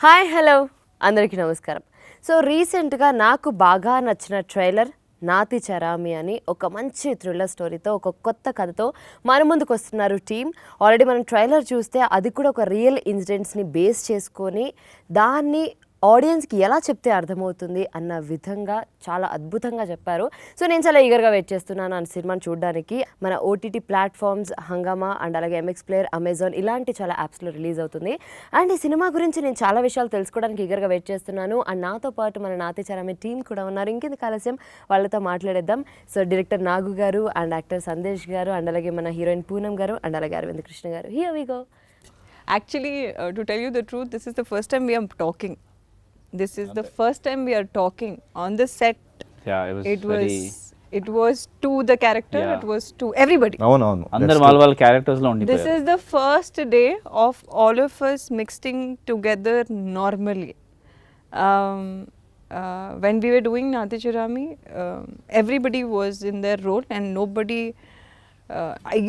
Hi hello అందరికీ నమస్కారం. So రీసెంట్గా నాకు బాగా నచ్చిన ట్రైలర్ నాతి చరామి అని ఒక మంచి థ్రిల్లర్ స్టోరీతో ఒక కొత్త కథతో మన ముందుకు వస్తున్నారు టీమ్. ఆల్రెడీ మనం ట్రైలర్ చూస్తే అది కూడా ఒక రియల్ ఇన్సిడెంట్స్ని బేస్ చేసుకొని దాన్ని ఆడియన్స్కి ఎలా చెప్తే అర్థమవుతుంది అన్న విధంగా చాలా అద్భుతంగా చెప్పారు. సో నేను చాలా ఈగర్గా వెయిట్ చేస్తున్నాను ఆ సినిమాని చూడడానికి. మన ఓటీటీ ప్లాట్ఫామ్స్ హంగామా అండ్ అలాగే ఎంఎక్స్ ప్లేయర్, అమెజాన్ ఇలాంటి చాలా యాప్స్లో రిలీజ్ అవుతుంది. అండ్ ఈ సినిమా గురించి నేను చాలా విషయాలు తెలుసుకోవడానికి ఈగర్గా వెయిట్ చేస్తున్నాను. అండ్ నాతో పాటు మన నాతి చరామి టీం కూడా ఉన్నారు. ఇంకెందుకు ఆలస్యం, వాళ్ళతో మాట్లాడేద్దాం. సో డైరెక్టర్ నాగు గారు అండ్ యాక్టర్ సందేశ్ గారు అండ్ అలాగే మన హీరోయిన్ పూనం గారు అండ్ అలాగే Aravind Krishna garu. Here we go. Actually, to tell you the truth, this is the first time we are talking. This is the first time we are talking on the set. Yeah, It was to the character. Yeah. It was to everybody. అవునవును అందరు వాళ్ళ characters లో This ఉండిపోయారు. is the first day of all of us mixing together normally. When we were doing Nathi Chirami, everybody was in their role and nobody.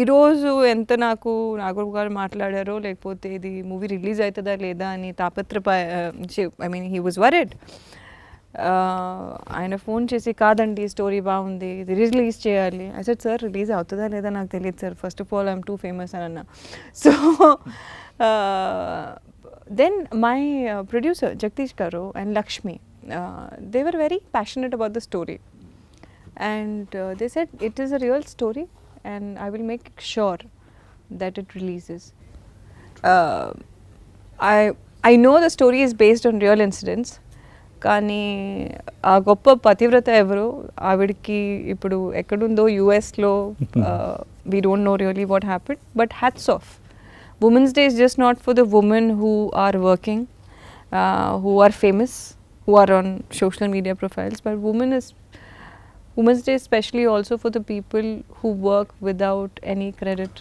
ఈరోజు ఎంత నాకు నాగూర్ గారు మాట్లాడారో లేకపోతే ఇది మూవీ రిలీజ్ అవుతుందా లేదా అని I mean he was worried. ఆయన ఫోన్ చేసి కాదండి స్టోరీ బాగుంది, ఇది రిలీజ్ చేయాలి. ఐ సెడ్ సార్ రిలీజ్ అవుతుందా లేదా నాకు తెలియదు sir, first of all I'm too famous అని అన్నా. So then my producer Jagadish garu and Lakshmi, they were very passionate about the story and they said it is a real story and I will make sure that it releases. I know the story is based on real incidents, కానీ ఆ గొప్ప పతివ్రత ఎవరు ఆవిడకి ఇప్పుడు ఎక్కడుందో యుఎస్లో we don't know really what happened, but hats off. Women's day is just not for the women who are working, who are famous, who are on social media profiles, but Women's Day especially also for the people who work without any credit,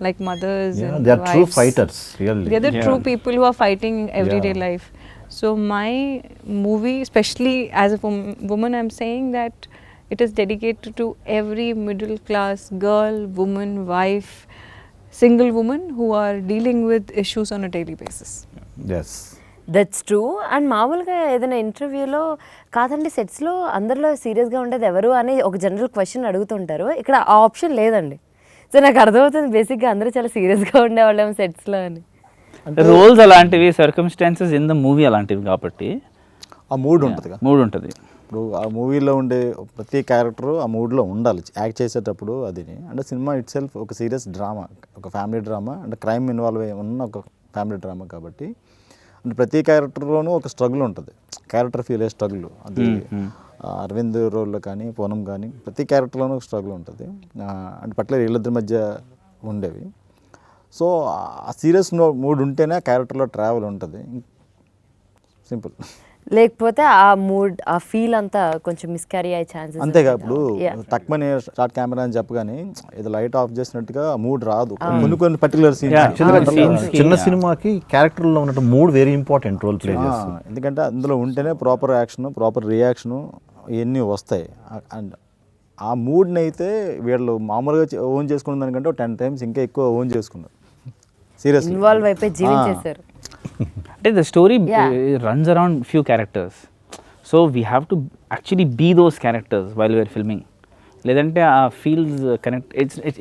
like mothers and they are true wives. fighters, really. They are the Yeah. true people who are fighting everyday Yeah. life. So my movie, especially as a woman, I'm saying that it is dedicated to every middle class girl, woman, wife, single woman who are dealing with issues on a daily basis. Yes. That's true. And మామూలుగా ఏదైనా ఇంటర్వ్యూలో కాదండి సెట్స్లో అందరిలో సీరియస్గా ఉండేది ఎవరు అని ఒక జనరల్ క్వశ్చన్ అడుగుతుంటారు. ఇక్కడ ఆ ఆప్షన్ లేదండి. సో నాకు అర్థమవుతుంది బేసిక్గా అందరూ చాలా సీరియస్గా ఉండేవాళ్ళేమో సెట్స్లో అని. రోల్స్ అలాంటివి, సర్కమ్స్టాన్సెస్ ఇన్ ద మూవీ అలాంటివి కాబట్టి ఆ మూడ్ ఉంటుంది. మూడ్ ఉంటుంది. ఇప్పుడు ఆ మూవీలో ఉండే ప్రతి క్యారెక్టర్ ఆ మూడ్లో ఉండాలి యాక్ట్ చేసేటప్పుడు. అది అంటే సినిమా ఇట్ సెల్ఫ్ ఒక సీరియస్ డ్రామా, ఒక ఫ్యామిలీ డ్రామా, అంటే క్రైమ్ ఇన్వాల్వ్ అయ్యి ఉన్న ఒక ఫ్యామిలీ డ్రామా కాబట్టి అంటే ప్రతి క్యారెక్టర్లోనూ ఒక స్ట్రగుల్ ఉంటుంది. క్యారెక్టర్ ఫీల్ అయ్యే స్ట్రగుల్ అది అరవింద్ రోల్లో కానీ పూనం కానీ ప్రతి క్యారెక్టర్లోనూ ఒక స్ట్రగుల్ ఉంటుంది. అంటే పర్టికులర్ వీళ్ళిద్దరి మధ్య ఉండేవి. సో ఆ సీరియస్ మూడ్ ఉంటేనే ఆ క్యారెక్టర్లో ట్రావెల్ ఉంటుంది. సింపుల్. లేకపోతే ఆ మూడ్ ఆ ఫీల్ అంతా కొంచెం మిస్క్యారీ అయ్యే ఛాన్సెస్. అంతేగా ఇప్పుడు తక్కువని స్టార్ట్ కెమెరా అని చెప్పగానే ఇది లైట్ ఆఫ్ చేసినట్టుగా మూడ్ రాదు. కొన్ని పర్టికులర్ సీన్స్ చిన్న సినిమాకి క్యారెక్టర్లో ఉన్నట్టు mood very important role play చేస్తుంది. ఎందుకంటే అందులో ఉంటేనే ప్రాపర్ యాక్షన్, ప్రాపర్ రియాక్షను ఇవన్నీ వస్తాయి. అండ్ ఆ మూడ్ని అయితే వీళ్ళు మామూలుగా ఓన్ చేసుకున్న దానికంటే 10 times ఇంకా ఎక్కువ ఓన్ చేసుకున్నారు. సీరియస్ ఇన్వాల్వ్ అయిపోయి జీవించేశారు. అంటే the story runs around few characters, so we have to actually be those characters while we're filming. లేదంటే ఆ feels connect.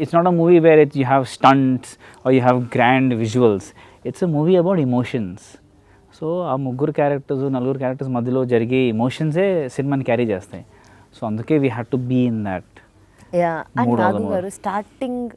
It's not a movie where you have stunts or you have grand visuals. It's a movie about emotions. So ఆ నలుగురు characters మధ్యలో జరిగే ఎమోషన్సే సినిమాని carry చేస్తాయి. So అందుకే we have to be in that. And Nagu garu starting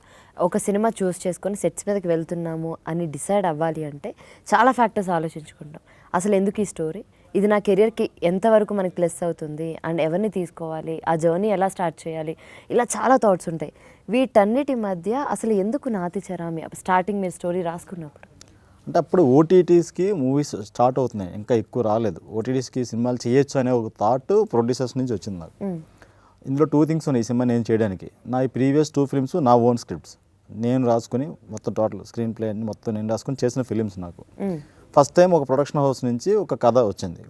ఒక cinema చూస్ చేసుకొని sets మీదకి వెళ్తున్నాము అని డిసైడ్ అవ్వాలి అంటే చాలా ఫ్యాక్టర్స్ ఆలోచించుకుంటాం. అసలు ఎందుకు ఈ స్టోరీ, ఇది నా కెరియర్కి ఎంతవరకు మనకి ప్లస్ అవుతుంది, అండ్ ఎవరిని తీసుకోవాలి, ఆ జర్నీ ఎలా స్టార్ట్ చేయాలి, ఇలా చాలా థాట్స్ ఉంటాయి. వీటన్నిటి మధ్య అసలు ఎందుకు నాతి చరామి స్టార్టింగ్ మీరు స్టోరీ రాసుకున్నప్పుడు? అంటే అప్పుడు ఓటీటీస్కి మూవీస్ స్టార్ట్ అవుతున్నాయి, ఇంకా ఎక్కువ రాలేదు. ఓటీటీస్కి సినిమాలు చేయొచ్చు అనే ఒక థాట్ ప్రొడ్యూసర్స్ నుంచి వచ్చింది నాకు. ఇందులో 2 things ఉన్నాయి ఈ సినిమా నేను చేయడానికి. నా ఈ ప్రీవియస్ 2 films నా ఓన్ స్క్రిప్ట్స్ నేను రాసుకుని మొత్తం టోటల్ స్క్రీన్ ప్లే అన్ని మొత్తం నేను రాసుకుని చేసిన ఫిలిమ్స్. నాకు ఫస్ట్ టైం ఒక ప్రొడక్షన్ హౌస్ నుంచి ఒక కథ వచ్చింది.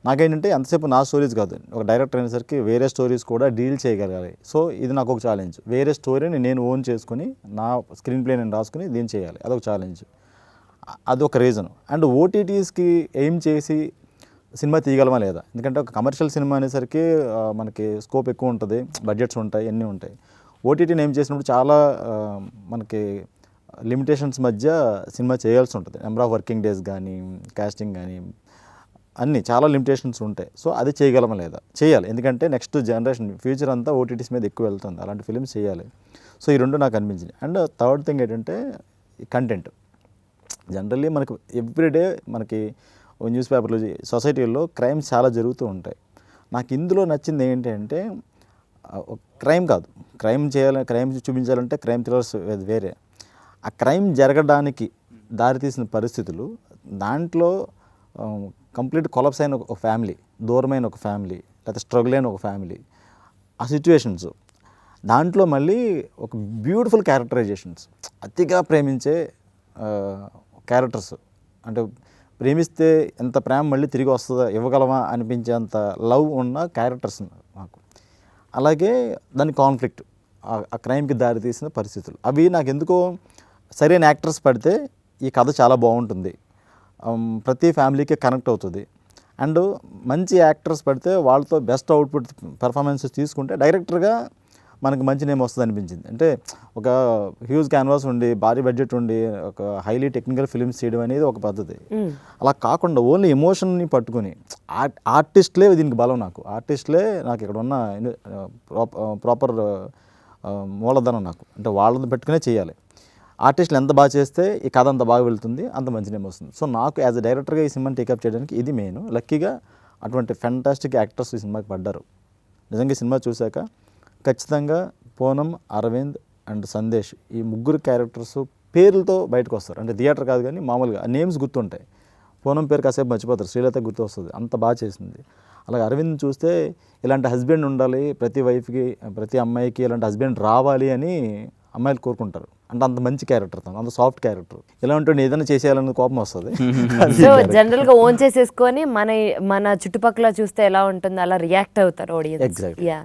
నాకేంటంటే ఎంతసేపు నా స్టోరీస్ కాదు, ఒక డైరెక్టర్ అనేసరికి వేరే స్టోరీస్ కూడా డీల్ చేయగలగాలి. సో ఇది నాకు ఒక ఛాలెంజ్. వేరే స్టోరీని నేను ఓన్ చేసుకుని నా స్క్రీన్ ప్లే నేను రాసుకుని దీన్ని చేయాలి, అదొక ఛాలెంజ్. అదొక రీజన్. అండ్ ఓటీటీస్కి ఎయిమ్ చేసి సినిమా తీయగలమా లేదా, ఎందుకంటే ఒక కమర్షియల్ సినిమా అనేసరికి మనకి స్కోప్ ఎక్కువ ఉంటుంది, బడ్జెట్స్ ఉంటాయి, అన్నీ ఉంటాయి. ఓటీటీని ఏం చేసినప్పుడు చాలా మనకి లిమిటేషన్స్ మధ్య సినిమా చేయాల్సి ఉంటుంది. నెంబర్ ఆఫ్ వర్కింగ్ డేస్ కానీ, కాస్టింగ్ కానీ, అన్నీ చాలా లిమిటేషన్స్ ఉంటాయి. సో అది చేయగలమా లేదా, చేయాలి. ఎందుకంటే నెక్స్ట్ జనరేషన్ ఫ్యూచర్ అంతా ఓటీటీస్ మీద ఎక్కువ వెళ్తుంది, అలాంటి ఫిలిమ్స్ చేయాలి. సో ఈ రెండు నాకు అనిపించింది. అండ్ థర్డ్ థింగ్ ఏంటంటే కంటెంట్. జనరల్లీ మనకు ఎవ్రీడే మనకి న్యూస్ పేపర్లు, సొసైటీల్లో క్రైమ్స్ చాలా జరుగుతూ ఉంటాయి. నాకు ఇందులో నచ్చింది ఏంటంటే క్రైమ్ కాదు, క్రైమ్ చూపించాలంటే క్రైమ్ థ్రిల్లర్స్ వేరే. ఆ క్రైమ్ జరగడానికి దారితీసిన పరిస్థితులు, దాంట్లో కంప్లీట్ కొలాప్స్ అయిన ఒక ఫ్యామిలీ, దూరమైన ఒక ఫ్యామిలీ, లేకపోతే స్ట్రగుల్ అయిన ఒక ఫ్యామిలీ, ఆ సిచ్యువేషన్స్, దాంట్లో మళ్ళీ ఒక బ్యూటిఫుల్ క్యారెక్టరైజేషన్స్, అతిగా ప్రేమించే క్యారెక్టర్స్, అంటే ప్రేమిస్తే ఎంత ప్రేమ మళ్ళీ తిరిగి వస్తుందా, ఇవ్వగలమా అనిపించేంత లవ్ ఉన్న క్యారెక్టర్స్ నాకు. అలాగే దాని కాన్ఫ్లిక్ట్, ఆ క్రైమ్కి దారి తీసిన పరిస్థితులు, అవి నాకు ఎందుకో సరైన యాక్టర్స్ పడితే ఈ కథ చాలా బాగుంటుంది, ప్రతి ఫ్యామిలీకి కనెక్ట్ అవుతుంది. అండ్ మంచి యాక్టర్స్ పడితే వాళ్ళతో బెస్ట్ అవుట్పుట్ పెర్ఫార్మెన్సెస్ తీసుకుంటే డైరెక్టర్గా మనకు మంచి నేమ్ వస్తుంది అనిపించింది. అంటే ఒక హ్యూజ్ క్యాన్వాస్ ఉండి, భారీ బడ్జెట్ ఉండి, ఒక హైలీ టెక్నికల్ ఫిల్మ్స్ చేయడం అనేది ఒక పద్ధతి. అలా కాకుండా ఓన్లీ ఎమోషన్ని పట్టుకొని ఆర్టిస్ట్లే దీనికి బలం. ఆర్టిస్ట్లే నాకు ఇక్కడ ఉన్న ప్రాపర్ మూలధనం నాకు, అంటే వాళ్ళని పెట్టుకునే చేయాలి. ఆర్టిస్టులు ఎంత బాగా చేస్తే ఈ కథ అంత బాగా వెళ్తుంది, అంత మంచి నేమ్ వస్తుంది. సో నాకు యాజ్ అ డైరెక్టర్గా ఈ సినిమాని టేకప్ చేయడానికి ఇది మెయిన్. లక్కీగా అటువంటి ఫెంటాస్టిక్ యాక్టర్స్ ఈ సినిమాకి పడ్డారు. నిజంగా ఈ సినిమా చూశాక ఖచ్చితంగా పూనం, అరవింద్ అండ్ సందేశ్, ఈ ముగ్గురు క్యారెక్టర్స్ పేర్లతో బయటకు వస్తారు. అంటే థియేటర్ కాదు కానీ మామూలుగా నేమ్స్ గుర్తుంటాయి. పూనం పేరు కాసేపు మర్చిపోతారు, శ్రీలత గుర్తు వస్తుంది, అంత బాగా చేసింది. అలాగే అరవింద్ చూస్తే ఇలాంటి హస్బెండ్ ఉండాలి, ప్రతి వైఫ్కి, ప్రతి అమ్మాయికి ఇలాంటి హస్బెండ్ రావాలి అని అమ్మాయిలు కోరుకుంటారు. అంటే అంత మంచి క్యారెక్టర్, అంత సాఫ్ట్ క్యారెక్టర్. ఇలా ఉంటే ఏదైనా చేసేయాలన్న కోపం వస్తుంది. సో జనరల్గా ఓన్ చేసేసుకొని మన చుట్టుపక్కల చూస్తే ఎలా ఉంటుందో అలా రియాక్ట్ అవుతారు audience. Exactly. Yeah.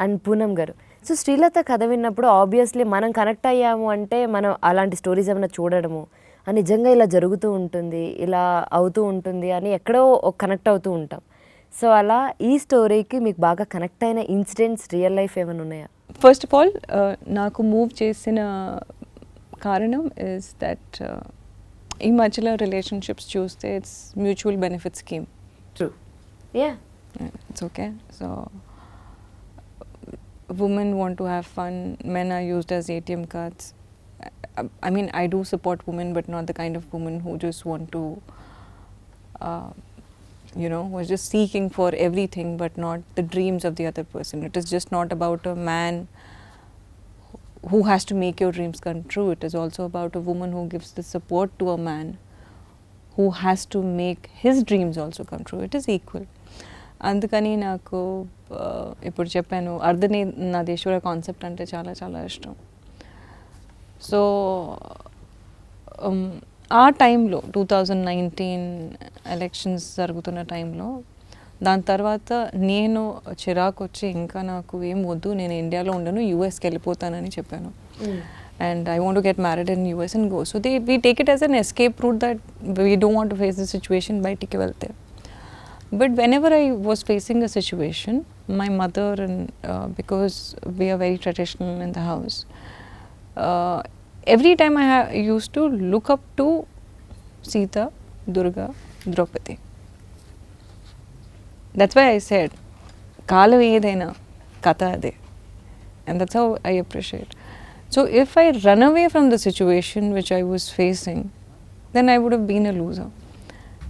And Poonam గారు, సో శ్రీలత కథ విన్నప్పుడు ఆబ్వియస్లీ మనం కనెక్ట్ అయ్యాము అంటే మనం అలాంటి స్టోరీస్ ఏమైనా చూడడము, నిజంగా ఇలా జరుగుతూ ఉంటుంది, ఇలా అవుతూ ఉంటుంది అని ఎక్కడో కనెక్ట్ అవుతూ ఉంటాం. సో అలా ఈ స్టోరీకి మీకు బాగా కనెక్ట్ అయిన ఇన్సిడెంట్స్ రియల్ లైఫ్ ఏమైనా ఉన్నాయా? ఫస్ట్ ఆఫ్ ఆల్ నాకు మూవ్ చేసిన కారణం ఇస్ దట్ ఈ మధ్యలో రిలేషన్షిప్స్ చూస్తే it's mutual benefit scheme. True. Yeah, it's okay. So women want to have fun, men are used as ATM cards. I mean, I do support women, but not the kind of women who just want to who is just seeking for everything but not the dreams of the other person. It is just not about a man who has to make your dreams come true. It is also about a woman who gives the support to a man who has to make his dreams also come true. It is equal. అందుకని నాకు ఇప్పుడు చెప్పాను అర్ధనాదేశ్వర concept అంటే చాలా చాలా ఇష్టం. So ఆ టైంలో 2019 ఎలక్షన్స్ జరుగుతున్న టైంలో, దాని తర్వాత నేను చిరాకు వచ్చి ఇంకా నాకు ఏం వద్దు, నేను ఇండియాలో ఉండను, యూఎస్కి వెళ్ళిపోతానని చెప్పాను. And I want to get married in US and go. So we take it as an escape route that we don't want to face the situation, బయటికి వెళ్తే. But whenever I was facing a situation, my mother and because we are very traditional in the house, every time I used to look up to Sita, Durga, Draupadi. That's why I said, Kalam edaina katha ade, and that's how I appreciate. So if I run away from the situation which I was facing, then I would have been a loser.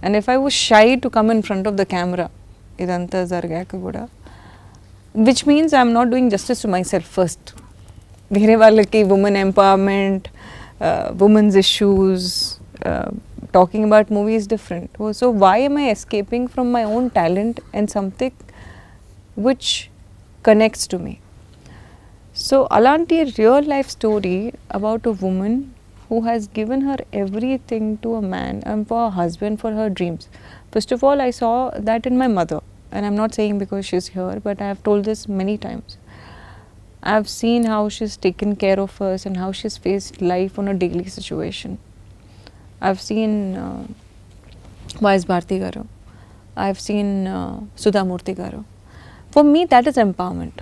And if I was shy to come in front of the camera, idantha zargaka kuda, which means I am not doing justice to myself first. Vere vallaki women empowerment, women's issues, talking about movies different. So why am I escaping from my own talent and something which connects to me? So alanti real life story about a woman who has given her everything to a man and for her husband, for her dreams. First of all, I saw that in my mother, and I'm not saying because she's here, but I have told this many times. I have seen how she's taken care of us and how she's faced life on a daily situation. I've seen Vice Bharti Garu. I've seen Sudha Murthy Garu. For me, that is empowerment.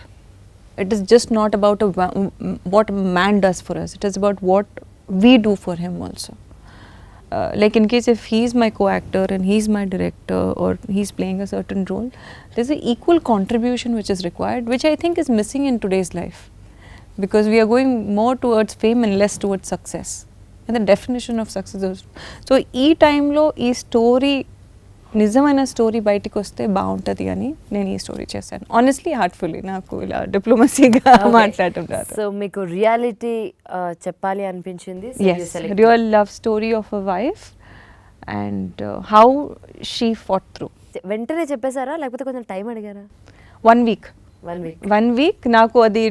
It is just not about what a man does for us. It is about what we do for him also. Like in case if he's my co-actor and he's my director or he's playing a certain role, there's an equal contribution which is required, which I think is missing in today's life. Because we are going more towards fame and less towards success. And the definition of success is... So, ఈ టైంలో ఈ story నిజమైన story బయటికి వస్తే బాగుంటుంది అని నేను ఈ స్టోరీ చేశాను. ఆనెస్ట్లీ హార్ట్ఫుల్లీ, నాకు ఇలా డిప్లొమసీగా మాట్లాడటం రాదు. సో మీకు రియాలిటీ చెప్పాలి అనిపించింది. Yes, real love story of a wife and how she fought through. వెంటనే చెప్పేశారా లేకపోతే కొంచెం టైం అడిగారా? 1 week. 1 week నాకు అది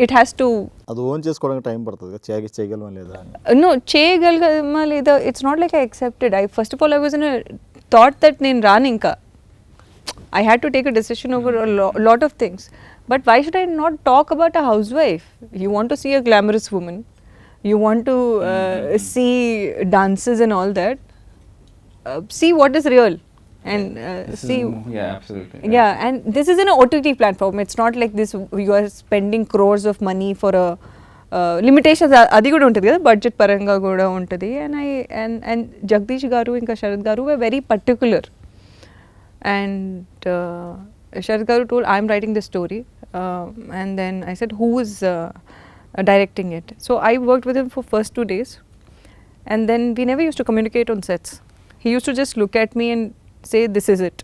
ఇట్ హ్యాస్ టు అది ఓన్ చేసుకోవడానికి టైం పడుతుంది కదా, చేయగలమా లేదా? నో, చేయగలమా లేదా, it's not like I accepted. I first of all I was in thought that నేను రాను ఇంకా. I had to take a decision over a lot of things. But why should I not talk about a housewife? You want to see a glamorous woman. You want to see dances and all that. See what is real. And see... Yeah, absolutely. Yeah, and this is an OTT platform. It's not like this, you are spending crores of money for a... limitations అది కూడా ఉంటుంది కదా, budget పరంగా కూడా ఉంటుంది. And Jagadish గారు ఇంకా Sharath garu were very particular. And Sharath garu told I'm writing this story and then I said who is directing it. So I worked with him for first 2 days and then we never used to communicate on sets. He used to just look at me and say this is it,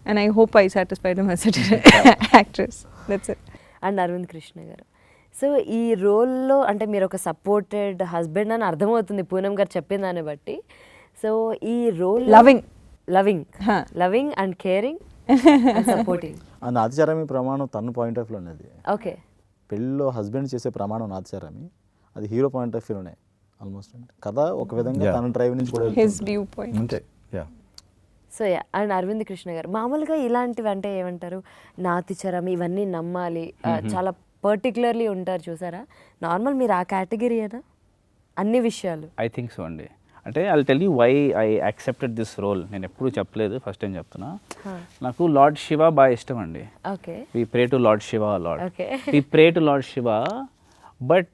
and I hope I satisfied him as an actress. That's it. And Aravind Krishna garu, so ఈ రోల్లో అంటే మీరు ఒక supported husband అని అర్థమవుతుంది పూనం గారు చెప్పిన దాన్ని బట్టి. సో ఈ role loving and caring and supporting. ఆ నాతిచారామి ప్రమాణం తన పాయింట్ ఆఫ్ వ్యూ ఉన్నది. ఓకే, పెళ్ళిలో హస్బెండ్ చేసే ప్రమాణం నాతిచారామి, అది హీరో పాయింట్ ఆఫ్ వ్యూలోనే ఆల్మోస్ట్. కథ ఒక విధంగా తన డ్రైవ్ నుంచి కూడా His viewpoint. అంతే. Yeah. So and Aravind Krishna garu, మామూలుగా ఇలాంటివి అంటే ఏమంటారు, నాతిచరం ఇవన్నీ నమ్మాలి, చాలా పర్టికులర్లీ ఉంటారు చూసారా, నార్మల్ మీరు ఆ కేటగిరీనా అన్ని విషయాలు? ఐ థింక్ సో అండి. అంటే I tell you why I accepted this role. నేను ఎప్పుడు చెప్పలేదు, ఫస్ట్ టైం చెప్తున్నా. నాకు లార్డ్ శివ బాగా ఇష్టం అండి. Okay, we pray to Lord Shiva Lord. Okay, we pray to Lord Shiva, but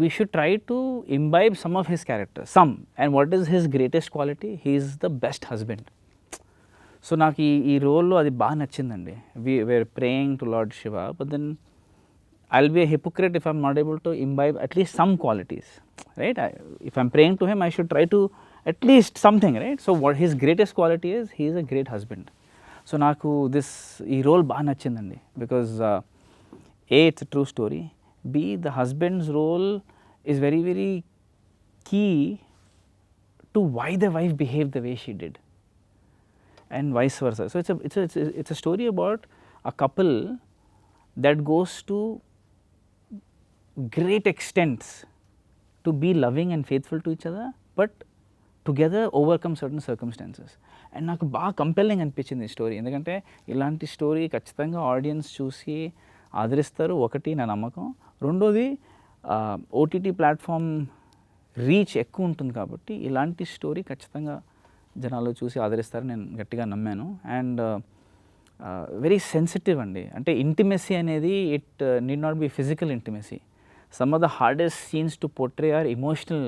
we should try to imbibe some of his characters, some. And what is his greatest quality? He is the best husband. So నాకు ఈ రోల్లో అది బాగా నచ్చిందండి. we're praying to Lord Shiva, but then I'll be a hypocrite if I'm not able to imbibe at least some qualities, right? If I'm praying to him, I should try to at least something, right? So what his greatest quality is, he is a great husband. So నాకు ఈ role బాగా నచ్చిందండి, because A, it's a true story. B, the husband's role is very, very key to why the wife behaved the way she did, and vice versa. So it's a story about a couple that goes to great extents to be loving and faithful to each other, but together overcome certain circumstances. And నాకు బాగా compelling అనిపించింది ఈ story, ఎందుకంటే ఇలాంటి story ఖచ్చితంగా audience చూసి ఆదరిస్తారు, ఒకటి నా నమ్మకం. రెండోది ఓటీటీ ప్లాట్ఫామ్ రీచ్ ఎక్కువ ఉంటుంది కాబట్టి ఇలాంటి స్టోరీ ఖచ్చితంగా జనాలు చూసి ఆదరిస్తారని నేను గట్టిగా నమ్మాను. అండ్ వెరీ సెన్సిటివ్ అండి, అంటే ఇంటిమెసీ అనేది it need not be physical intimacy. Some of the hardest scenes to portray are emotional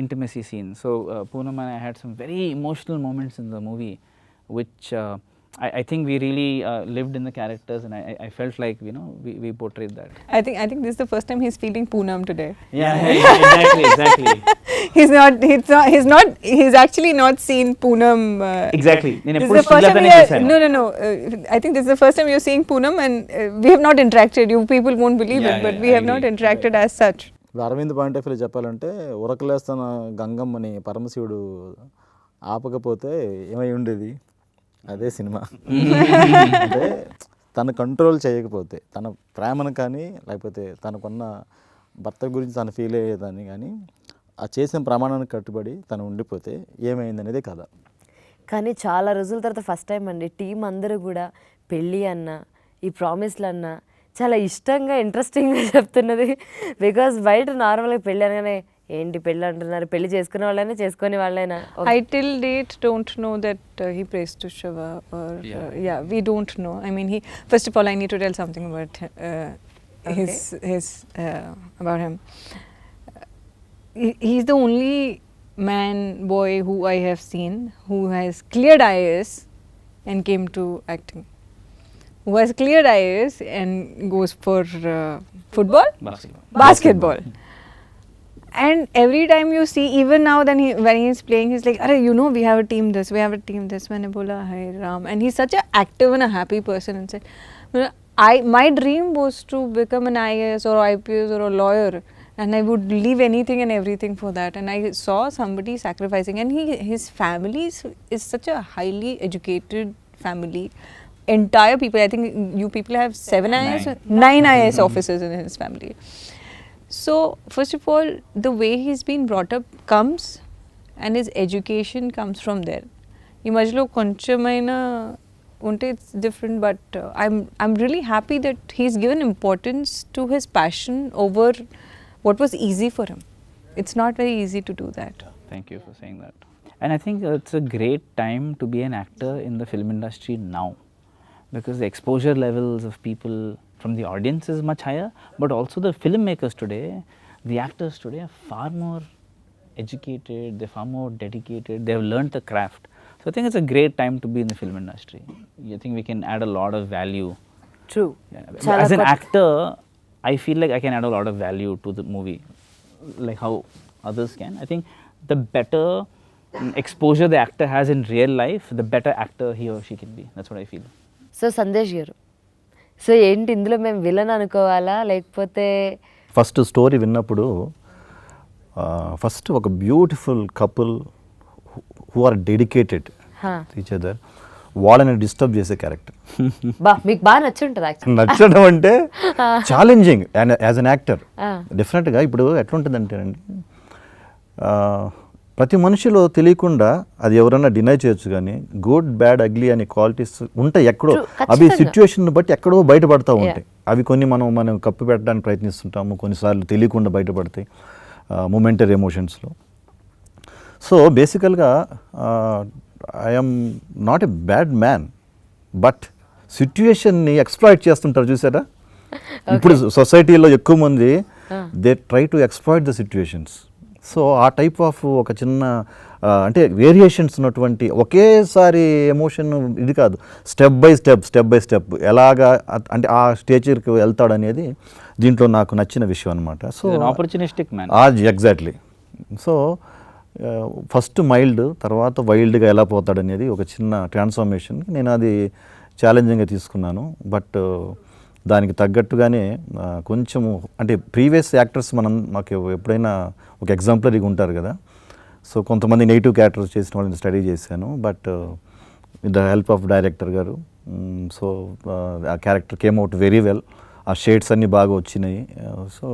intimacy scenes. So Poonam and I had some very emotional moments in the movie, which I think we really lived in the characters, and I felt like, you know, we portrayed that. I think this is the first time he's feeling Poonam today. Yeah, exactly. He's actually not seen Poonam. Exactly. This is the first time no. I think this is the first time you're seeing Poonam, and we have not interacted. You people won't believe it, but we have not interacted as such. Aravind point of view చెప్పాలంటే, ఉరకలేస్తున్న గంగమ్మని పరమశివుడు ఆపకపోతే ఏమై ఉండేది, అదే cinema. అంటే తను control చేయకపోతే, తన ప్రేమను కానీ లేకపోతే తనకున్న భర్త గురించి తను ఫీల్ అయ్యేదాన్ని కానీ ఆ చేసిన ప్రమాణానికి కట్టుబడి తను ఉండిపోతే ఏమైంది అనేది కథ. కానీ చాలా రోజుల తర్వాత ఫస్ట్ టైం అండి టీం అందరూ కూడా పెళ్ళి అన్న ఈ ప్రామిస్లు అన్న చాలా ఇష్టంగా ఇంట్రెస్టింగ్గా చెప్తున్నది. బికాజ్ బయట నార్మల్గా పెళ్ళి అనగానే ఏంటి పెళ్ళి అంటున్నారు, పెళ్లి చేసుకునే వాళ్ళైనా చేసుకునే వాళ్ళైనా? I till date don't know that he prays to Shiva or yeah, we don't know. I mean, he first of all, I need to tell something about his about him. He's the only boy who I have seen who has cleared IAS and came to acting. Who has cleared IAS and goes for football, basketball. And every time you see, even now, then when he's playing, he's like, "Arey, you know, we have a team this, we have a team this." Maine bola, "Hi Ram," and he's such an active and a happy person inside. My dream was to become an IAS or IPS or a lawyer, and I would leave anything and everything for that. And I saw somebody sacrificing, and his family is such a highly educated family. Entire people, I think you people have 9 IAS officers in his family. So first of all, the way he's been brought up comes, and his education comes from there. ఈ మధ్యలో కొంచెమైనా ఉంటే it's different, but I'm really happy that he's given importance to his passion over what was easy for him. It's not very easy to do that. Thank you for saying that. And I think it's a great time to be an actor in the film industry now, because the exposure levels of people from the audience is much higher, but also the filmmakers today, the actors today are far more educated, they're far more dedicated, they've learned the craft. So I think it's a great time to be in the film industry. I think we can add a lot of value. True. Yeah. As an actor, I feel like I can add a lot of value to the movie, like how others can. I think the better exposure the actor has in real life, the better actor he or she can be. That's what I feel. So Sandesh garu, so ఏంటి ఇందులో మేము villain అనుకోవాలా లేకపోతే? First story విన్నప్పుడు first ఒక beautiful couple who are dedicated each other, వాళ్ళని disturb చేసే character. మీకు బాగా నచ్చుంటుంది యాక్చువల్లీ. నచ్చడం అంటే challenging and as an actor డెఫినెట్గా. ఇప్పుడు ఎట్లుంటుందంటే అండి, ప్రతి మనిషిలో తెలియకుండా అది ఎవరైనా డినై చేయొచ్చు, కానీ గుడ్ బ్యాడ్ అగ్లీ అనే క్వాలిటీస్ ఉంటాయి ఎక్కడో. అవి సిచ్యువేషన్ బట్టి ఎక్కడో బయటపడతా ఉంటాయి. అవి కొన్ని మనం కప్పు పెట్టడానికి ప్రయత్నిస్తుంటాము, కొన్నిసార్లు తెలియకుండా బయటపడతాయి మొమెంటరీ ఎమోషన్స్లో. సో బేసికల్గా I'm not a bad man, but సిచ్యువేషన్ని ఎక్స్ప్లాయిట్ చేస్తుంటారు చూసారా. ఇప్పుడు సొసైటీలో ఎక్కువ మంది they try to exploit the situations. So ఆ టైప్ ఆఫ్ ఒక చిన్న అంటే వేరియేషన్స్ ఉన్నటువంటి ఒకేసారి ఎమోషన్ ఇది కాదు, స్టెప్ బై స్టెప్ ఎలాగా అంటే ఆ స్టేజ్కి వెళ్తాడు అనేది దీంట్లో నాకు నచ్చిన విషయం అనమాట. So opportunistic man. Exactly. So first mild, తర్వాత వైల్డ్గా ఎలా పోతాడు అనేది ఒక చిన్న ట్రాన్స్ఫర్మేషన్. నేను అది ఛాలెంజింగ్గా తీసుకున్నాను. బట్ దానికి తగ్గట్టుగానే కొంచెము అంటే ప్రీవియస్ యాక్టర్స్ మాకు ఎప్పుడైనా ఒక ఎగ్జాంపులరీగా ఉంటారు కదా. సో కొంతమంది నెగిటివ్ క్యారెక్టర్స్ చేసిన వాళ్ళని స్టడీ చేశాను, but with the help of director గారు. సో ఆ character came out very well. ఆ షేడ్స్ అన్నీ బాగా వచ్చినాయి. సో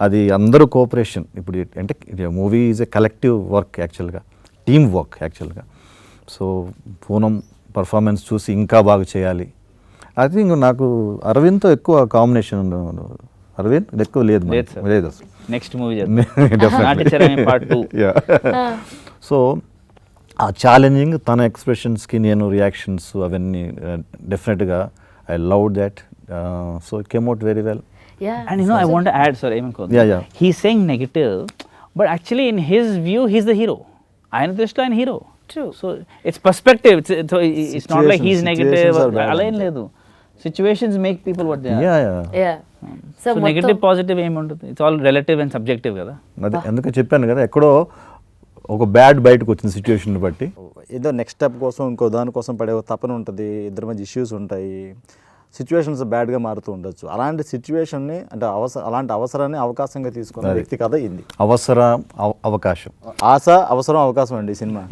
అది అందరూ కోఆపరేషన్. ఇప్పుడు అంటే movie is a collective work యాక్చువల్గా, టీమ్ వర్క్ యాక్చువల్గా. సో పూనం పర్ఫార్మెన్స్ చూసి ఇంకా బాగా చేయాలి. ఐ థింక్ నాకు అరవింద్తో ఎక్కువ కాంబినేషన్. అరవింద్ ఎక్కువ లేదు అసలు. నెక్స్ట్ మూవీ సో ఆ ఛాలెంజింగ్ తన ఎక్స్ప్రెషన్స్కి నేను రియాక్షన్స్ అవన్నీ డెఫినెట్గా I love that. So it came out very well. And you know, I want to add, sorry, he's saying negative, but actually in his view, he's the hero. Ayana Drishlo and hero. True. So it's perspective. It's not like he's negative. Alain ledu. Situations make people what they are. Yeah. So negative, positive ఏం ఉంటుంది? It's all relative and subjective కదా. అదే అందుకే చెప్పాను కదా, ఎక్కడో ఒక bad బయటకు వచ్చిన సిచ్యువేషన్ బట్టి ఏదో నెక్స్ట్ స్టెప్ కోసం ఇంకో దానికోసం పడే తపన ఉంటుంది, ఇద్దరి మధ్య ఇష్యూస్ ఉంటాయి, సిచ్యువేషన్స్ బ్యాడ్గా మారుతూ ఉండొచ్చు. అలాంటి సిచ్యువేషన్ని అంటే అలాంటి అవసరాన్ని అవకాశంగా తీసుకున్న వ్యక్తి కథ ఇది. అవకాశం, ఆశ, అవసరం, అవకాశం అండి ఈ సినిమా.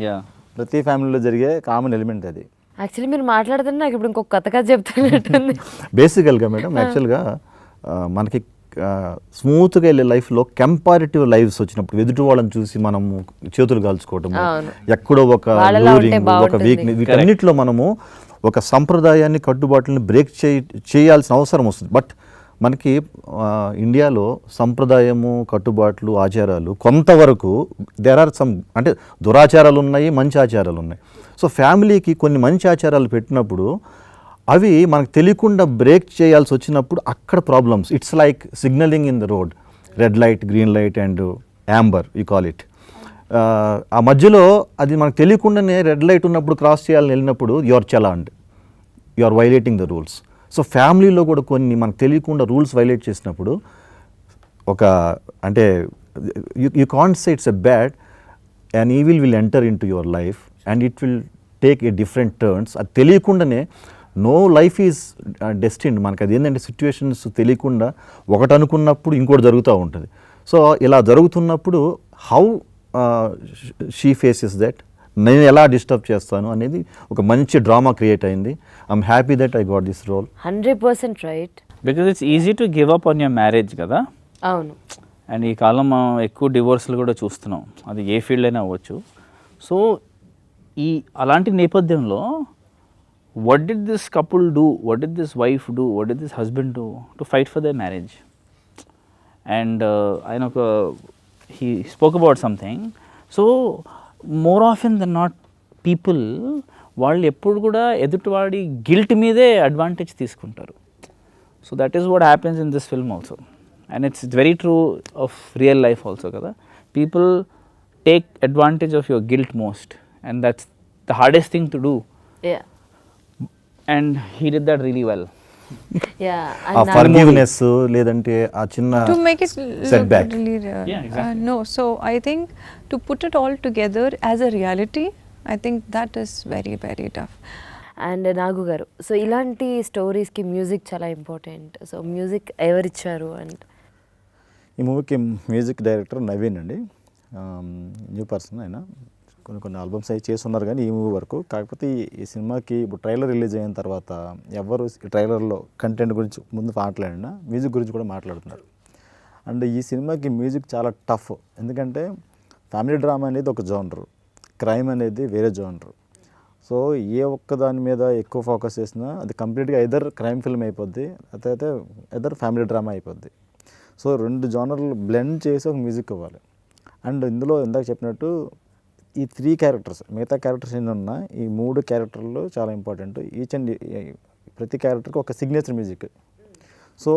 ప్రతి ఫ్యామిలీలో జరిగే కామన్ ఎలిమెంట్ అది. యాక్చువల్లీ మీరు మాట్లాడుతున్నా నాకు ఇప్పుడు ఇంకొక కథగా చెప్తున్నట్టుంది. బేసికల్గా మేడం యాక్చువల్గా మనకి స్మూత్గా వెళ్ళే లైఫ్లో కంపారిటివ్ లైఫ్స్ వచ్చినప్పుడు ఎదుటి వాళ్ళని చూసి మనము చేతులు కాల్చుకోవటం, ఎక్కడో ఒక లూరింగ్, ఒక వీక్నెస్, వీటన్నిటిలో మనము ఒక సంప్రదాయాన్ని, కట్టుబాట్లని బ్రేక్ చేయాల్సిన అవసరం వస్తుంది. బట్ మనకి ఇండియాలో సంప్రదాయము, కట్టుబాట్లు, ఆచారాలు కొంతవరకు దేర్ ఆర్ సమ్, అంటే దురాచారాలు ఉన్నాయి, మంచి ఆచారాలు ఉన్నాయి. సో ఫ్యామిలీకి కొన్ని మంచి ఆచారాలు పెట్టినప్పుడు అవి మనకు తెలియకుండా బ్రేక్ చేయాల్సి వచ్చినప్పుడు అక్కడ problems. It's like signalling in the road, red light, green light and Amber you call it. ఆ మధ్యలో అది మనకు తెలియకుండానే రెడ్ లైట్ ఉన్నప్పుడు క్రాస్ చేయాలని వెళ్ళినప్పుడు యువర్ చలాండ్, you are violating the rules. So ఫ్యామిలీలో కూడా కొన్ని మనకు తెలియకుండా రూల్స్ వైలేట్ చేసినప్పుడు ఒక అంటే you can't say it's a bad, and evil will enter in to your life and it will take a different turns. అది తెలియకుండానే నో లైఫ్ ఈజ్ డెస్టిన్డ్. మనకు అది ఏంటంటే సిచ్యువేషన్స్ తెలియకుండా ఒకటి అనుకున్నప్పుడు ఇంకోటి జరుగుతూ ఉంటుంది. సో ఇలా జరుగుతున్నప్పుడు హౌ షీ ఫేసెస్ దట్, నేను ఎలా డిస్టర్బ్ చేస్తాను అనేది ఒక మంచి డ్రామా క్రియేట్ అయింది. I'm happy that I got this role. 100% right. Because it's easy to give up on your marriage కదా. అవును. అండ్ ఈ కాలం మనం ఎక్కువ డివోర్స్లు కూడా చూస్తున్నాం, అది ఏ ఫీల్డ్ అయినా అవ్వచ్చు. సో ఈ అలాంటి నేపథ్యంలో what did this couple do, what did this wife do, what did this husband do to fight for their marriage? And he spoke about something. So more often than not people వాళ్ళు ఎప్పుడు కూడా ఎదుటివాడి guilt మీదే advantage తీసుకుంటారు. So that is what happens in this film also, and it's very true of real life also కదా. People take advantage of your guilt most, and that's the hardest thing to do. Yeah. And he did that really well. Yeah. ఆ forgiveness లేదంటే ఆ చిన్న To make it setback. really Yeah, exactly. no, so I think to put it all together as a reality, I think that is very, very tough. And Nagu garu, so ఇలాంటి స్టోరీస్కి music చాలా important. So music ఎవరిచ్చారు? And ఈ మూవీకి music director Naveen అండి, new person. ఆయన కొన్ని albums అవి చేస్తున్నారు కానీ ఈ మూవీ వరకు. కాకపోతే ఈ సినిమాకి ఇప్పుడు ట్రైలర్ రిలీజ్ అయిన తర్వాత ఎవరు ఈ ట్రైలర్లో కంటెంట్ గురించి ముందు మాట్లాడినా మ్యూజిక్ గురించి కూడా మాట్లాడుతున్నారు. అండ్ ఈ సినిమాకి మ్యూజిక్ చాలా టఫ్, ఎందుకంటే ఫ్యామిలీ డ్రామా అనేది ఒక జోనరు, క్రైమ్ అనేది వేరే జోనరు. సో ఏ ఒక్క దాని మీద ఎక్కువ ఫోకస్ చేసినా అది కంప్లీట్గా ఎదర్ క్రైమ్ ఫిల్మ్ అయిపోద్ది, అయితే ఎదర్ ఫ్యామిలీ డ్రామా అయిపోద్ది. సో రెండు జోనర్లు బ్లెండ్ చేసి ఒక మ్యూజిక్ ఇవ్వాలి. అండ్ ఇందులో ఇందాక చెప్పినట్టు ఈ 3 క్యారెక్టర్స్, మిగతా క్యారెక్టర్స్ ఎన్ని ఉన్నా ఈ 3 క్యారెక్టర్లు చాలా ఇంపార్టెంట్. ఈచ్ అండ్ ప్రతి క్యారెక్టర్కి ఒక సిగ్నేచర్ మ్యూజిక్. సో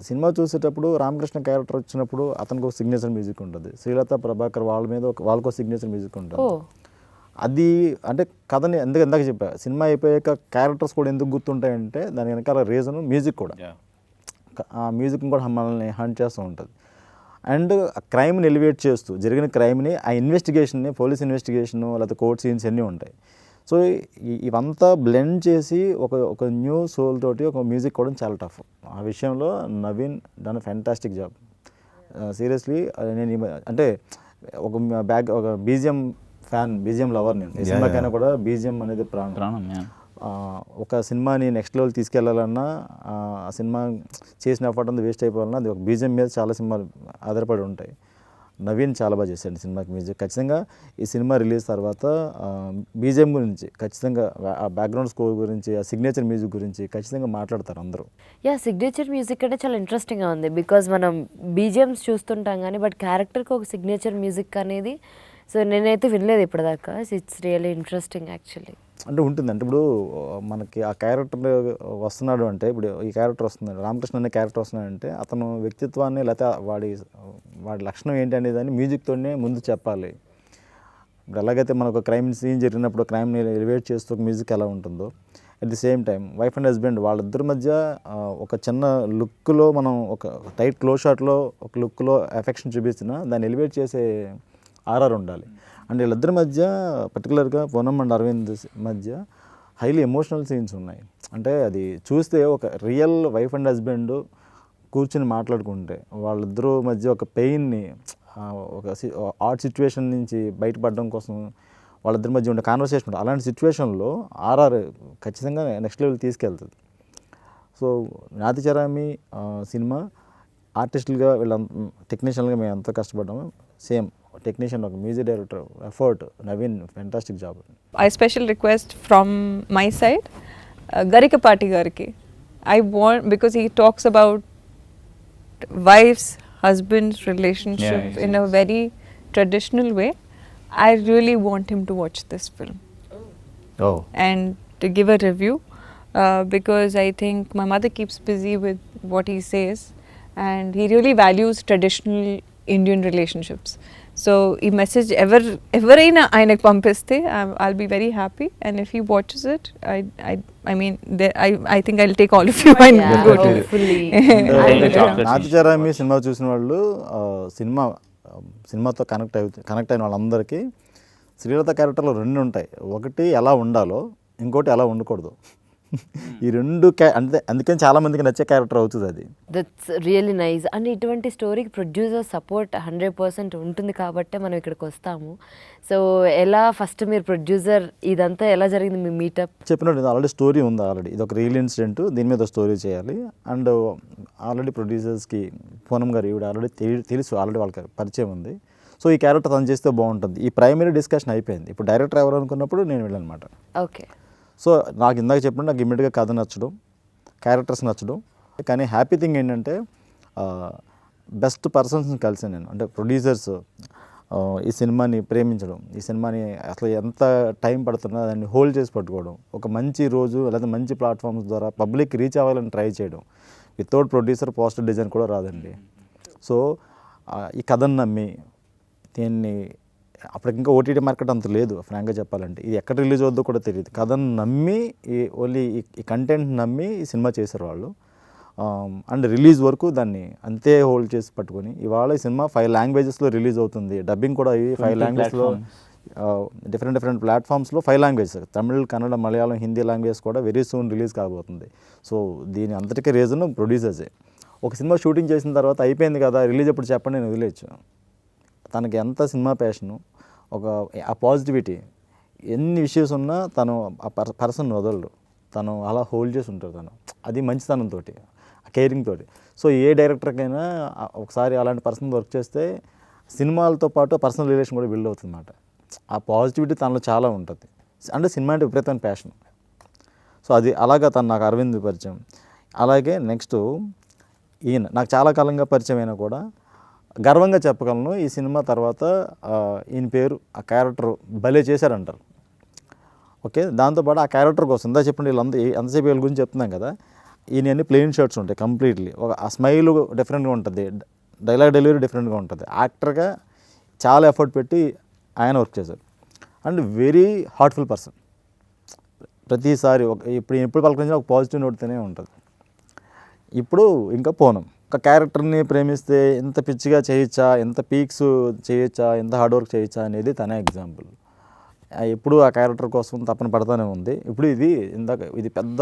సినిమా చూసేటప్పుడు రామకృష్ణ క్యారెక్టర్ వచ్చినప్పుడు అతనికి ఒక సిగ్నేచర్ మ్యూజిక్ ఉంటుంది, శ్రీలత ప్రభాకర్ వాళ్ళ మీద వాళ్ళకు సిగ్నేచర్ మ్యూజిక్ ఉంటుంది. అది అంటే కథని ఇందాక చెప్పా, సినిమా అయిపోయాక క్యారెక్టర్స్ కూడా ఎందుకు గుర్తుంటాయంటే దాని వెనకాల రీజన్ మ్యూజిక్ కూడా. ఆ మ్యూజిక్ కూడా మనల్ని హంట్ చేస్తూ ఉంటుంది. అండ్ క్రైమ్ని ఎలివేట్ చేస్తూ జరిగిన క్రైమ్ని, ఆ ఇన్వెస్టిగేషన్ని, పోలీస్ ఇన్వెస్టిగేషను లేకపోతే కోర్ట్ సీన్స్ అన్నీ ఉంటాయి. సో ఇవంతా బ్లెండ్ చేసి ఒక న్యూ సోల్ తోటి ఒక మ్యూజిక్ కూడా చాలా టఫ్. ఆ విషయంలో Naveen done fantastic job. Seriously నేను అంటే ఒక బీజిఎం ఫ్యాన్, బీజిఎం లవర్. నేను ఈ సినిమాకైనా కూడా బీజిఎం అనేది ప్రాణం. ఒక సినిమాని నెక్స్ట్ లెవెల్ తీసుకెళ్లాలన్నా, ఆ సినిమా చేసిన ఎఫర్ట్ అంతా వేస్ట్ అయిపోవాలన్నా అది ఒక బీజిఎం మీద చాలా సినిమాలు ఆధారపడి ఉంటాయి. నవీన్ చాలా బాగా చేశాడు సినిమాకి మ్యూజిక్. ఖచ్చితంగా ఈ సినిమా రిలీజ్ తర్వాత బీజిఎం గురించి ఖచ్చితంగా, ఆ బ్యాక్గ్రౌండ్ స్కోర్ గురించి, ఆ సిగ్నేచర్ మ్యూజిక్ గురించి ఖచ్చితంగా మాట్లాడతారు అందరూ. యా, సిగ్నేచర్ మ్యూజిక్ అంటే చాలా ఇంట్రెస్టింగ్గా ఉంది. బికాజ్ మనం బీజిఎమ్స్ చూస్తుంటాం కానీ బట్ క్యారెక్టర్కి ఒక సిగ్నేచర్ మ్యూజిక్ అనేది సో నేనైతే వినలేదు ఇప్పటిదాకా. It's really interesting actually. అంటే ఉంటుంది, అంటే ఇప్పుడు మనకి ఆ క్యారెక్టర్ వస్తున్నాడు అంటే, ఇప్పుడు ఈ క్యారెక్టర్ వస్తున్నాడు, రామకృష్ణ అనే క్యారెక్టర్ వస్తున్నాడంటే అతను వ్యక్తిత్వాన్ని లేకపోతే వాడి లక్షణం ఏంటి అనేదాన్ని మ్యూజిక్తోనే ముందు చెప్పాలి. ఇప్పుడు ఎలాగైతే మనకు క్రైమ్ సీన్ జరిగినప్పుడు క్రైమ్ని ఎలివేట్ చేస్తూ ఒక మ్యూజిక్ ఎలా ఉంటుందో, at the same time wife and husband వాళ్ళిద్దరి మధ్య ఒక చిన్న లుక్లో, మనం ఒక టైట్ క్లోజ్ షాట్లో ఒక లుక్లో ఎఫెక్షన్ చూపించినా దాన్ని ఎలివేట్ చేసే ఆర్ఆర్ ఉండాలి. అండ్ వీళ్ళిద్దరి మధ్య పర్టికులర్గా పూనమ్ అండ్ అరవింద్ మధ్య హైలీ ఎమోషనల్ సీన్స్ ఉన్నాయి. అంటే అది చూస్తే ఒక రియల్ వైఫ్ అండ్ హస్బెండ్ కూర్చుని మాట్లాడుకుంటే వాళ్ళిద్దరూ మధ్య ఒక పెయిన్ని, ఒక ఆర్ట్ సిచ్యువేషన్ నుంచి బయటపడడం కోసం వాళ్ళిద్దరి మధ్య ఉండే కాన్వర్సేషన్ ఉంటుంది. అలాంటి సిచ్యువేషన్లో ఆర్ఆర్ ఖచ్చితంగా నెక్స్ట్ లెవెల్ తీసుకెళ్తుంది. సో నాతి చరామి సినిమా ఆర్టిస్టులుగా వీళ్ళ టెక్నీషియన్గా మేము ఎంతో కష్టపడ్డాము. సేమ్ టెక్నీషియన్, ఒక music director effort, Naveen fantastic job. I special request from my side, Garikapati Gariki. I want, because he talks about wife's husband's relationship Yeah, in a very traditional way, I really want him to watch this film oh and to give a review, because I think my mother keeps busy with what he says, and he really values traditional Indian relationships. So ఈ message ఎవరైనా ఆయనకు పంపిస్తే I'll be very happy, and if he watches it, I mean I think I'll take all of you and Yeah, go to hopefully. chocolate నాతి చరామి cinema చూసిన వాళ్ళు సినిమాతో connect అయిన వాళ్ళందరికీ శ్రీలత క్యారెక్టర్లో రెండు ఉంటాయి. ఒకటి ఎలా ఉండాలో, ఇంకోటి ఎలా ఉండకూడదు. ఈ రెండు అందుకని చాలా మందికి నచ్చే క్యారెక్టర్ అవుతుంది అది. That's really nice. అండ్ ఇటువంటి స్టోరీకి ప్రొడ్యూసర్ సపోర్ట్ 100% ఉంటుంది కాబట్టే మనం ఇక్కడికి వస్తాము. సో ఎలా ఫస్ట్ మీరు ప్రొడ్యూసర్ ఇదంతా ఎలా జరిగింది మీ మీటప్? చెప్పినట్టు ఆల్రెడీ స్టోరీ ఉంది. ఆల్రెడీ ఇది ఒక రియల్ ఇన్సిడెంట్, దీని మీద స్టోరీ చేయాలి. అండ్ ఆల్రెడీ ప్రొడ్యూసర్స్కి పూనం గారు ఈవిడ ఆల్రెడీ తెలుసు, ఆల్రెడీ వాళ్ళకి పరిచయం ఉంది. సో ఈ క్యారెక్టర్ తను చేస్తే బాగుంటుంది. ఈ ప్రైమరీ డిస్కషన్ అయిపోయింది. ఇప్పుడు డైరెక్టర్ ఎవరు అనుకున్నప్పుడు నేను వెళ్ళానమాట. ఓకే. సో నాకు ఇందాక చెప్పినట్టు నాకు ఇమ్మీడియట్గా కథ నచ్చడం, క్యారెక్టర్స్ నచ్చడం. కానీ హ్యాపీ థింగ్ ఏంటంటే బెస్ట్ పర్సన్స్ని కలిసాను నేను. అంటే ప్రొడ్యూసర్స్ ఈ సినిమాని ప్రేమించడం, ఈ సినిమాని అసలు ఎంత టైం పడుతున్నా దాన్ని హోల్డ్ చేసి పట్టుకోవడం, ఒక మంచి రోజు లేదా మంచి ప్లాట్ఫామ్స్ ద్వారా పబ్లిక్ రీచ్ అవ్వాలని ట్రై చేయడం. వితౌట్ ప్రొడ్యూసర్ పోస్టర్ డిజైన్ కూడా రాదండి. సో ఈ కథను నమ్మి దీన్ని అప్పటికి ఇంకా ఓటీటీ మార్కెట్ అంత లేదు ఫ్రాంక్గా చెప్పాలంటే. ఇది ఎక్కడ రిలీజ్ అవుద్దో కూడా తెలియదు. కథను నమ్మి ఓన్లీ ఈ కంటెంట్ నమ్మి ఈ సినిమా చేశారు వాళ్ళు. అండ్ రిలీజ్ వరకు దాన్ని అంతే హోల్డ్ చేసి పట్టుకొని ఇవాళ ఈ సినిమా 5 లాంగ్వేజెస్లో రిలీజ్ అవుతుంది. డబ్బింగ్ కూడా అయ్యి 5 లాంగ్వేజ్లో డిఫరెంట్ ప్లాట్ఫామ్స్లో 5 లాంగ్వేజెస్, తమిళ్, కన్నడ, మలయాళం, హిందీ లాంగ్వేజ్ కూడా వెరీ సూన్ రిలీజ్ కాబోతుంది. సో దీని అంతటికీ రీజన్ ప్రొడ్యూసర్సే. ఒక సినిమా షూటింగ్ చేసిన తర్వాత అయిపోయింది కదా రిలీజ్ ఎప్పుడు చెప్పండి నేను వదిలేయచ్చు. తనకి ఎంత సినిమా ప్యాషను, ఆ పాజిటివిటీ, ఎన్ని ఇష్యూస్ ఉన్నా తను ఆ పర్సన్ వదలడు. తను అలా హోల్డ్ చేసి ఉంటారు. తను అది మంచితనంతో, కేరింగ్ తోటి. సో ఏ డైరెక్టర్కైనా ఒకసారి అలాంటి పర్సన్ వర్క్ చేస్తే సినిమాలతో పాటు పర్సనల్ రిలేషన్ కూడా బిల్డ్ అవుతుంది అన్నమాట. ఆ పాజిటివిటీ తనలో చాలా ఉంటుంది. అంటే సినిమా అంటే విపరీతమైన ప్యాషన్. సో అది అలాగా తను నాకు అరవింద్ పరిచయం. అలాగే నెక్స్ట్ ఈయన నాకు చాలా కాలంగా పరిచయం అయినా కూడా గర్వంగా చెప్పగలను, ఈ సినిమా తర్వాత ఈయన పేరు, ఆ క్యారెక్టర్ భలే చేశారంటారు. ఓకే, దాంతోపాటు ఆ క్యారెక్టర్ కోసం ఇందా చెప్పండి వీళ్ళంతా ఎంతసేపు వీళ్ళ గురించి చెప్తున్నాం కదా, ఈయన అన్ని ప్లెయిన్ షర్ట్స్ ఉంటాయి కంప్లీట్లీ. ఆ స్మైల్ డిఫరెంట్గా ఉంటుంది, డైలాగ్ డెలివరీ డిఫరెంట్గా ఉంటుంది. యాక్టర్గా చాలా ఎఫర్ట్ పెట్టి ఆయన వర్క్ చేశారు. And very heartful person. ప్రతిసారి ఎప్పుడు పలకరించినా ఒక పాజిటివ్ నోట్తోనే ఉంటుంది. ఇప్పుడు ఇంకా పూనం ఒక క్యారెక్టర్ని ప్రేమిస్తే ఎంత పిచ్చిగా చేయొచ్చా, ఎంత పీక్స్ చేయొచ్చా, ఎంత హార్డ్ వర్క్ చేయొచ్చా అనేది తనే ఎగ్జాంపుల్. ఎప్పుడు ఆ క్యారెక్టర్ కోసం తపన పడతానే ఉంది. ఇప్పుడు ఇది పెద్ద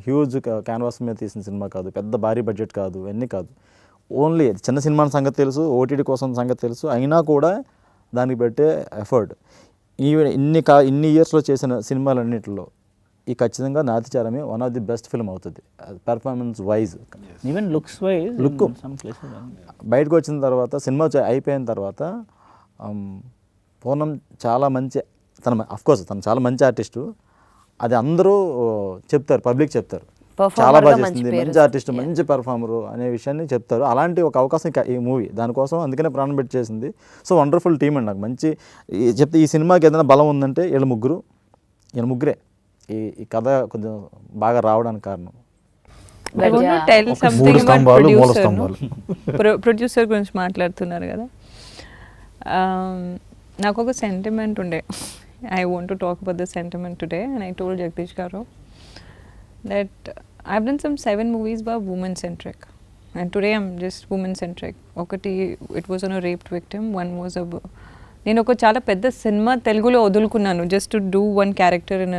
హ్యూజ్ క్యాన్వాస్ మీద తీసిన సినిమా కాదు, పెద్ద భారీ బడ్జెట్ కాదు, ఇవన్నీ కాదు. ఓన్లీ చిన్న సినిమా సంగతి తెలుసు, ఓటీటీ కోసం సంగతి తెలుసు, అయినా కూడా దానికి పెట్టే ఎఫర్ట్. ఇన్ని ఇయర్స్లో చేసిన సినిమాలన్నింటిలో ఈ ఖచ్చితంగా Nathi Charami one of the best film అవుతుంది performance wise. Even looks wise look బయటకు వచ్చిన తర్వాత సినిమా అయిపోయిన తర్వాత పూనం చాలా మంచి, అఫ్కోర్స్ తను చాలా మంచి ఆర్టిస్టు. అది అందరూ చెప్తారు, పబ్లిక్ చెప్తారు చాలా బాగా చేస్తుంది, మంచి ఆర్టిస్ట్, మంచి పెర్ఫార్మరు అనే విషయాన్ని చెప్తారు. అలాంటి ఒక అవకాశం ఈ మూవీ దానికోసం అందుకనే ప్రాణం పెట్టి చేసింది. సో వండర్ఫుల్ టీమ్ అండి. నాకు మంచి చెప్తే ఈ సినిమాకి ఏదైనా బలం ఉందంటే వీళ్ళ ముగ్గురే ఈ కథ కొంచెం బాగా రావడానికి కారణం. I want to tell something మూడు about స్తంభాలు, మూల producer. స్తంభాలు. ప్రొడ్యూసర్ గురించి మాట్లాడుతున్నారు కదా. నాకు ఒక సెంటిమెంట్ ఉండే. I want to talk about the sentiment today, and I told Jagdish Garu that I've done some 7 movies were woman centric, and today I'm just woman centric. Okati it was on a raped victim, one was a నేను ఒక చాలా పెద్ద సినిమా తెలుగులో వదులుకున్నాను just to do one character in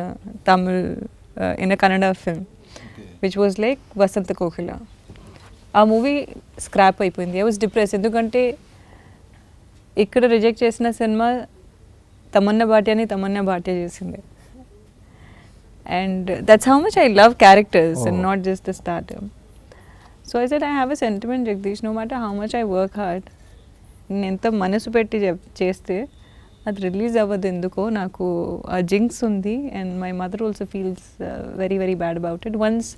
Tamil in a Kannada film which was like Vasantha Kokila. ఆ movie scrap అయిపోయింది. I was depress. ఎందుకంటే ఇక్కడ రిజెక్ట్ చేసిన సినిమా తమన్నా భాటియా చేసింది. And that's how much I love characters and not just the starter. So I said I have a sentiment Jagadish, no matter how much I work hard, నేను ఎంత మనసు పెట్టి చేస్తే అది రిలీజ్ అవ్వదు. ఎందుకో నాకు ఆ జింక్స్ ఉంది. And my mother also feels very very bad about it. Once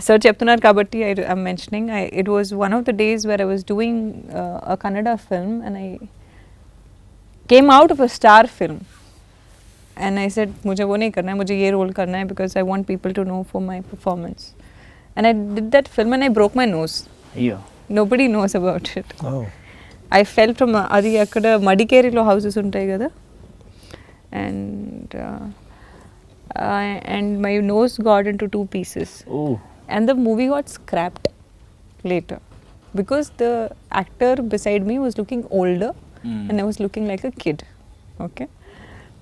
sir చెప్తున్నారు కాబట్టి I'm mentioning it was one of the days where I was doing a Kannada film and I came out of a star film and I said मुझे वो नहीं करना है, मुझे ये role करना है because I want people to know for my performance. And I did that film and I broke my nose. అయ్యో Nobody knows about it. Oh. I fell from అది అక్కడ మడికేరిలో హౌసెస్ ఉంటాయి కదా and my nose got into 2 pieces oh and the movie got scrapped later because the actor beside me was looking older and I was looking like a kid. Okay.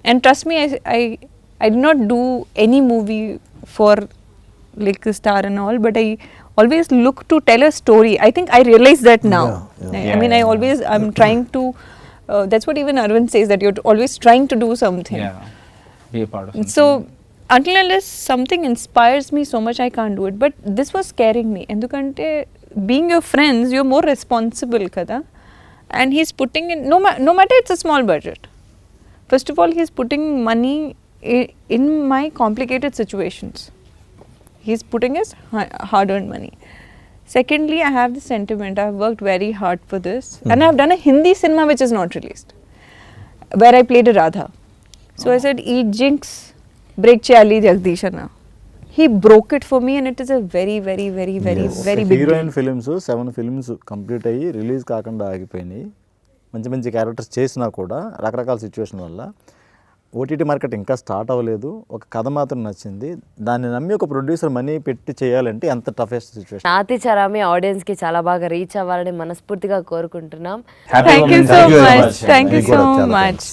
And trust me, I did not do any movie for like a star and all, but I always look to tell a story. I think I realize that now. Yeah. I mean, I'm trying to, that's what even Arvind says, that you're always trying to do something. yeah be a part of something. So, until unless something inspires me so much, I can't do it. But this was scaring me. Endukante, being your friends, you're more responsible, kada. And he's putting in, no matter it's a small budget. First of all, he's putting money in my complicated situations. He's putting his hard-earned money. Secondly, I have the sentiment. I've worked very hard for this. And I've done a Hindi cinema which is not released, where I played a Radha. So I said, "Eat jinx, break chali Jagdishana." He broke it for me and it is a very, very, very, very, very big heroine deal. Films 7 films complete అయ్యి release కాకుండా ఆగిపోయినాయి. మంచి మంచి characters చేసినా కూడా రకరకాల situation వల్ల OTT market ఇంకా స్టార్ట్ అవ్వలేదు. ఒక కథ మాత్రం నచ్చింది. దాన్ని నమ్మి ఒక ప్రొడ్యూసర్ మనీ పెట్టి చేయాలంటే ఎంత టఫెస్ట్ సిచ్యువేషన్. నాతి చరామి ఆడియన్స్కి చాలా బాగా రీచ్ అవ్వాలని మనస్ఫూర్తిగా కోరుకుంటున్నాం. Happy Thank you Women's so Day. much. Thank you Thank you. so much.